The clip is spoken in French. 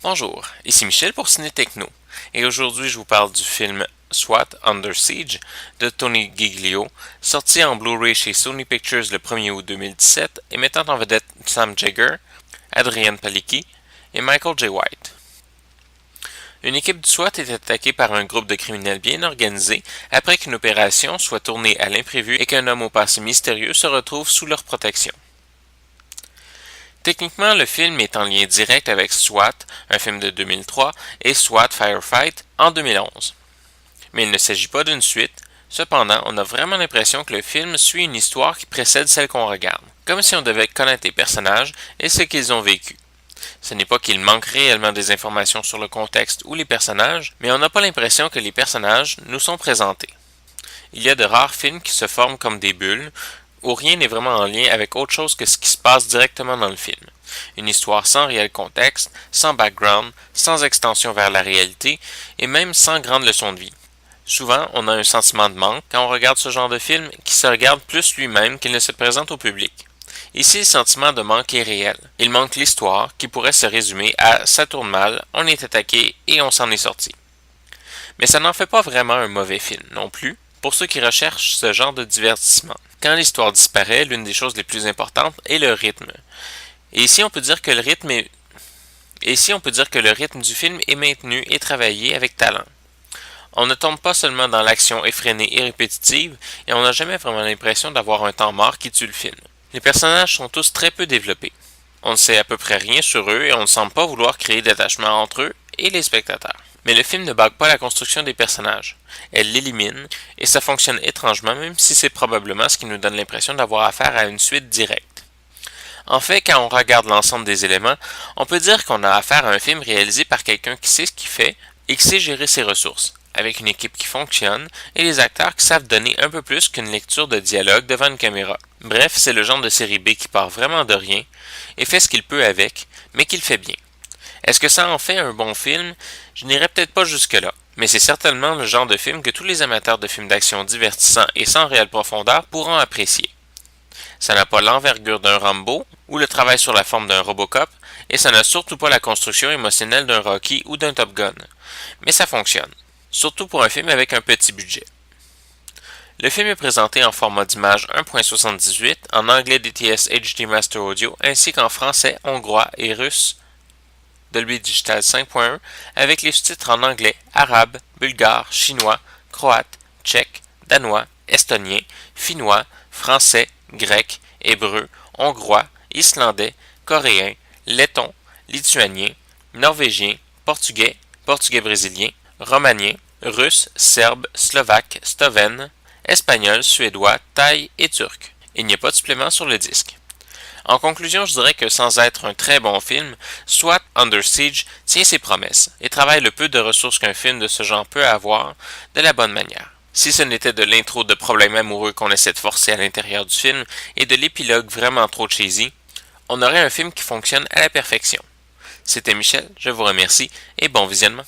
Bonjour, ici Michel pour Ciné Techno, et aujourd'hui je vous parle du film SWAT Under Siege de Tony Giglio, sorti en Blu-ray chez Sony Pictures le 1er août 2017 et mettant en vedette Sam Jagger, Adrian Palicki et Michael J. White. Une équipe du SWAT est attaquée par un groupe de criminels bien organisés après qu'une opération soit tournée à l'imprévu et qu'un homme au passé mystérieux se retrouve sous leur protection. Techniquement, le film est en lien direct avec SWAT, un film de 2003, et SWAT Firefight en 2011. Mais il ne s'agit pas d'une suite, cependant, on a vraiment l'impression que le film suit une histoire qui précède celle qu'on regarde, comme si on devait connaître les personnages et ce qu'ils ont vécu. Ce n'est pas qu'il manque réellement des informations sur le contexte ou les personnages, mais on n'a pas l'impression que les personnages nous sont présentés. Il y a de rares films qui se forment comme des bulles, où rien n'est vraiment en lien avec autre chose que ce qui se passe directement dans le film. Une histoire sans réel contexte, sans background, sans extension vers la réalité, et même sans grande leçon de vie. Souvent, on a un sentiment de manque quand on regarde ce genre de film qui se regarde plus lui-même qu'il ne se présente au public. Ici, le sentiment de manque est réel. Il manque l'histoire qui pourrait se résumer à « ça tourne mal, on est attaqué et on s'en est sorti ». Mais ça n'en fait pas vraiment un mauvais film non plus, pour ceux qui recherchent ce genre de divertissement. Quand l'histoire disparaît, l'une des choses les plus importantes est le rythme. Et ici, on peut dire que le rythme du film est maintenu et travaillé avec talent. On ne tombe pas seulement dans l'action effrénée et répétitive, et on n'a jamais vraiment l'impression d'avoir un temps mort qui tue le film. Les personnages sont tous très peu développés. On ne sait à peu près rien sur eux et on ne semble pas vouloir créer d'attachement entre eux et les spectateurs. Mais le film ne bague pas la construction des personnages. Elle l'élimine, et ça fonctionne étrangement même si c'est probablement ce qui nous donne l'impression d'avoir affaire à une suite directe. En fait, quand on regarde l'ensemble des éléments, on peut dire qu'on a affaire à un film réalisé par quelqu'un qui sait ce qu'il fait et qui sait gérer ses ressources, avec une équipe qui fonctionne et des acteurs qui savent donner un peu plus qu'une lecture de dialogue devant une caméra. Bref, c'est le genre de série B qui part vraiment de rien et fait ce qu'il peut avec, mais qu'il fait bien. Est-ce que ça en fait un bon film? Je n'irai peut-être pas jusque-là, mais c'est certainement le genre de film que tous les amateurs de films d'action divertissants et sans réelle profondeur pourront apprécier. Ça n'a pas l'envergure d'un Rambo ou le travail sur la forme d'un Robocop, et ça n'a surtout pas la construction émotionnelle d'un Rocky ou d'un Top Gun. Mais ça fonctionne, surtout pour un film avec un petit budget. Le film est présenté en format d'image 1.78, en anglais DTS HD Master Audio, ainsi qu'en français, hongrois et russe Dolby Digital 5.1 avec les sous-titres en anglais, arabe, bulgare, chinois, croate, tchèque, danois, estonien, finnois, français, grec, hébreu, hongrois, islandais, coréen, letton, lituanien, norvégien, portugais, portugais brésilien, romanien, russe, serbe, slovaque, slovène, espagnol, suédois, thaï et turc. Il n'y a pas de supplément sur le disque. En conclusion, je dirais que sans être un très bon film, SWAT Under Siege tient ses promesses et travaille le peu de ressources qu'un film de ce genre peut avoir de la bonne manière. Si ce n'était de l'intro de problèmes amoureux qu'on essaie de forcer à l'intérieur du film et de l'épilogue vraiment trop cheesy, on aurait un film qui fonctionne à la perfection. C'était Michel, je vous remercie et bon visionnement.